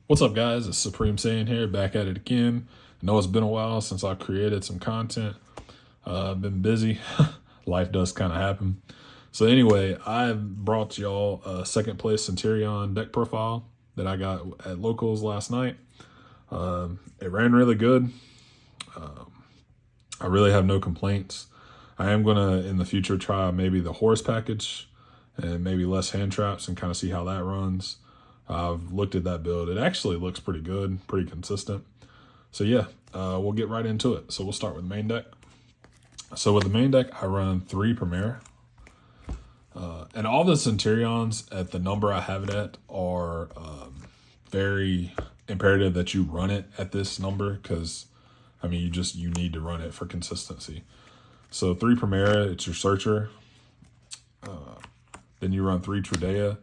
What's up, guys? It's Supreme Saiyan here, back at it again. I know it's been a while since I created some content. I've been busy. Life does kind of happen. So anyway, I brought y'all a second place Centurion deck profile that I got at locals last night. It ran really good. I really have no complaints. I am going to, in the future, try maybe the horse package and maybe less hand traps and kind of see how that runs. I've looked at that build. It actually looks pretty good, pretty consistent. So yeah, we'll get right into it. So we'll start with the main deck. So with the main deck, I run 3 Primera. And all the Centurions at the number I have it at are very imperative that you run it at this number because, I mean, you need to run it for consistency. So 3 Primera, it's your Searcher. Then you run 3 Trudea.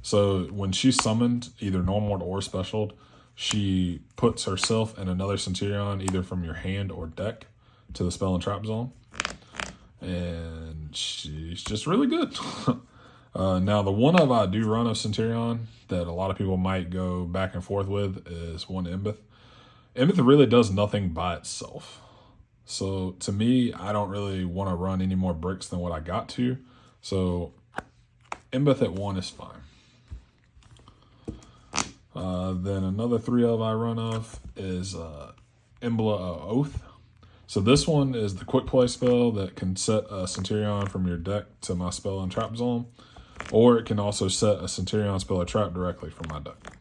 So when she's summoned, either normal or special, she puts herself and another Centurion either from your hand or deck to the spell and trap zone. And she's just really good. Now, the one of I do run of Centurion that a lot of people might go back and forth with is one Embeth. Embeth really does nothing by itself. So to me, I don't really want to run any more bricks than what I got to. So Embeth at 1 is fine. Then another 3 of I run of is Embla Oath. So this one is the quick play spell that can set a Centurion from your deck to my spell and trap zone, or it can also set a Centurion spell or trap directly from my deck.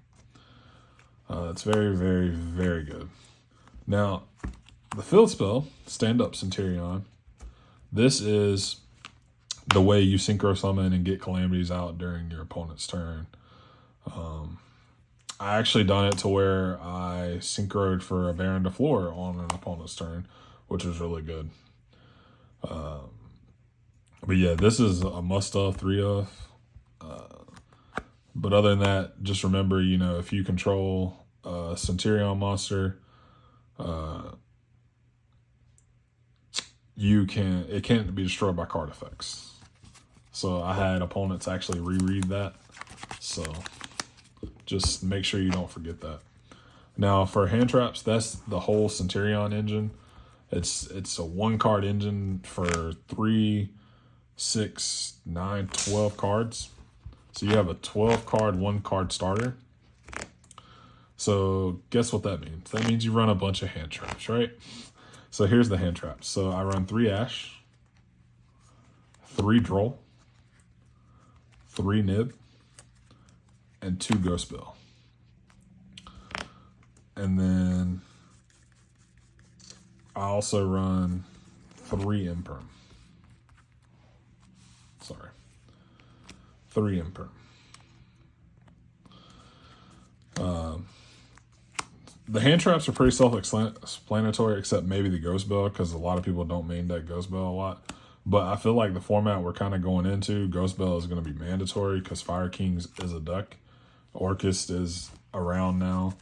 It's very, very, very good. Now, the field spell, Stand Up Centurion, this is the way you synchro summon and get calamities out during your opponent's turn. I actually done it to where I synchroed for a Baron to floor on an opponent's turn, which was really good. But yeah, this is a must-have 3 of. But other than that, just remember, if you control a Centurion monster, it can't be destroyed by card effects. So I had opponents actually reread that. So just make sure you don't forget that. Now for hand traps, that's the whole Centurion engine. It's a 1-card engine for 3, 6, 9, 12 cards. So you have a 12-card, 1-card starter. So guess what that means? That means you run a bunch of hand traps, right? So here's the hand traps. So I run 3 Ash, 3 Droll, 3 Nib, and 2 Ghost Bill. And then I also run 3 Imperm. 3 Imperm. The hand traps are pretty self-explanatory, except maybe the Ghost Bell, because a lot of people don't main deck Ghost Bell a lot. But I feel like the format we're kind of going into, Ghost Bell is going to be mandatory because Fire Kings is a deck. Orcust is around now.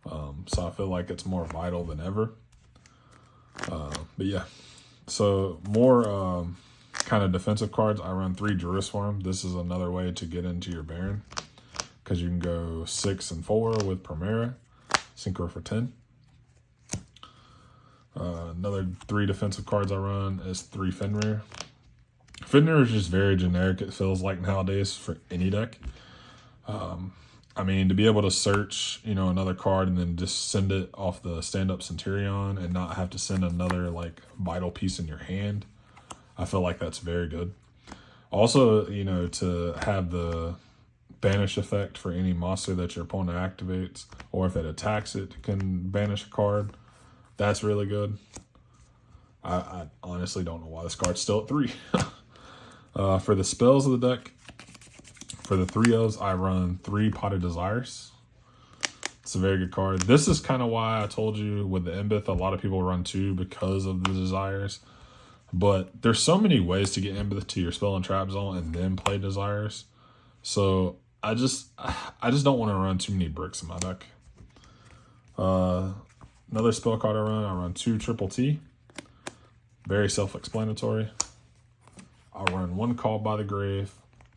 So I feel like it's more vital than ever. But yeah. So more kind of defensive cards. I run 3 Jerusalem. This is another way to get into your Baron, because you can go 6 and 4 with Primera. Synchro for 10. Another 3 defensive cards I run is 3 Fenrir. Fenrir is just very generic, it feels like nowadays, for any deck. I mean, to be able to search, another card and then just send it off the stand-up Centurion and not have to send another, vital piece in your hand, I feel like that's very good. Also, to have the banish effect for any monster that your opponent activates, or if it attacks it can banish a card, that's really good. I honestly don't know why this card's still at 3. For the spells of the deck, for the 3 O's, I run 3 Pot of Desires. It's a very good card. This is kind of why I told you with the Embeth, a lot of people run 2 because of the Desires. But there's so many ways to get Embeth to your spell and trap zone and then play Desires. So I just don't want to run too many bricks in my deck. Another spell card I run 2 Triple T. Very self-explanatory. I run 1 Called by the Grave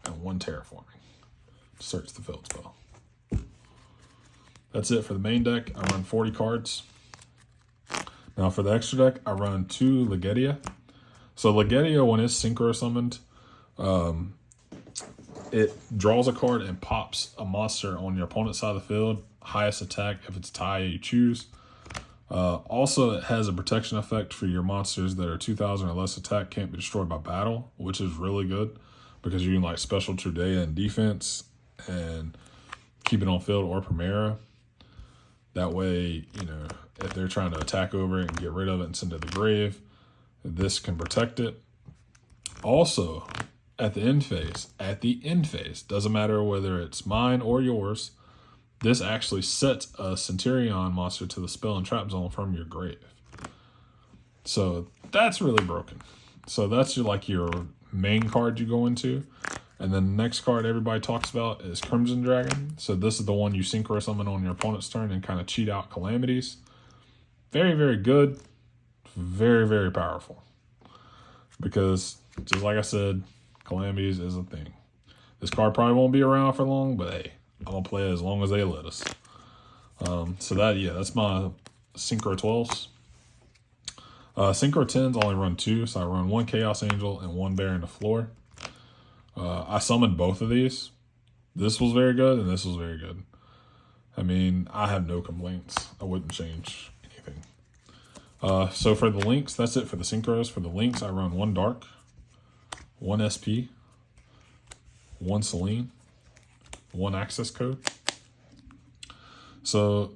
and 1 Terraforming. Search the field spell. That's it for the main deck. I run 40 cards. Now for the extra deck, I run 2 Legadia. So Legadia, when it's synchro summoned, it draws a card and pops a monster on your opponent's side of the field. Highest attack. If it's tie, you choose. Also, it has a protection effect for your monsters that are 2,000 or less attack, can't be destroyed by battle, which is really good because you can like special Trudea and defense and keep it on field or Primera. That way, you know, if they're trying to attack over it and get rid of it and send it to the grave, this can protect it. Also, at the end phase, doesn't matter whether it's mine or yours, this actually sets a centurion monster to the spell and trap zone from your grave. So that's really broken. So that's your main card you go into. And then the next card everybody talks about is Crimson Dragon. So this is the one you synchro summon on your opponent's turn and kind of cheat out calamities. Very, very good. Very, very powerful. Because, just like I said, calamities is a thing. This card probably won't be around for long, but hey, I'm going to play it as long as they let us. So that's my Synchro 12s. Synchro 10s only run 2, so I run 1 Chaos Angel and 1 Bear in the floor. I summoned both of these. This was very good, and this was very good. I mean, I have no complaints. I wouldn't change anything. So for the links, that's it for the synchros. For the links, I run 1 Dark, 1 SP, 1 Selene, 1 access code. So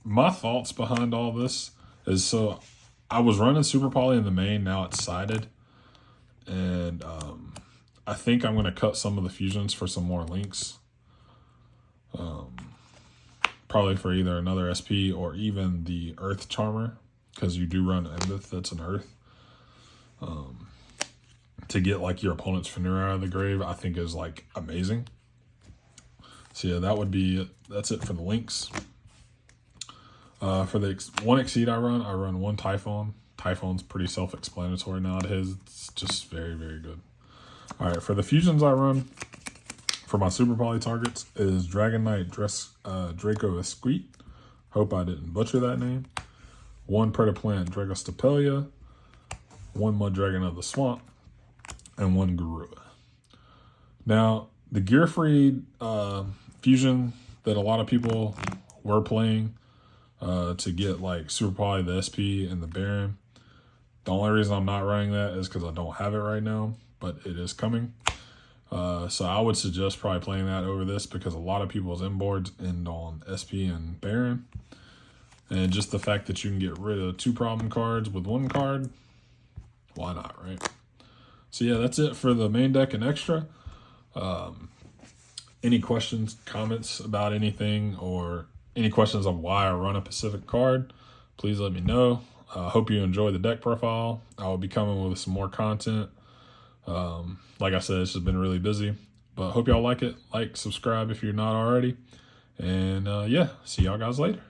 my thoughts behind all this is, so I was running Super Poly in the main, now it's sided. And I think I'm going to cut some of the fusions for some more links. Probably for either another SP or even the Earth Charmer, because you do run Embith, that's an Earth. To get like your opponent's Fenrir out of the grave, I think is like amazing. So yeah, that's it for the links. For the 1 Exceed I run 1 Typhon. Typhon's pretty self-explanatory nowadays. It's just very, very good. All right, for the fusions I run for my Super Poly targets is Dragon Knight Draco Esquite. Hope I didn't butcher that name. 1 Predaplant Dragostapelia, 1 Mud Dragon of the Swamp, and 1 Garua. Now, the Gearfried fusion that a lot of people were playing to get like Super Poly, the SP, and the Baron. The only reason I'm not running that is because I don't have it right now, but it is coming. So I would suggest probably playing that over this because a lot of people's inboards end on SP and Baron. And just the fact that you can get rid of 2 problem cards with 1 card, why not, right? So yeah, that's it for the main deck and extra. Any questions, comments about anything, or any questions on why I run a specific card, please let me know. Hope you enjoy the deck profile. I will be coming with some more content. Like I said, it's just been really busy, but hope y'all like it. Like, subscribe if you're not already. And yeah, see y'all guys later.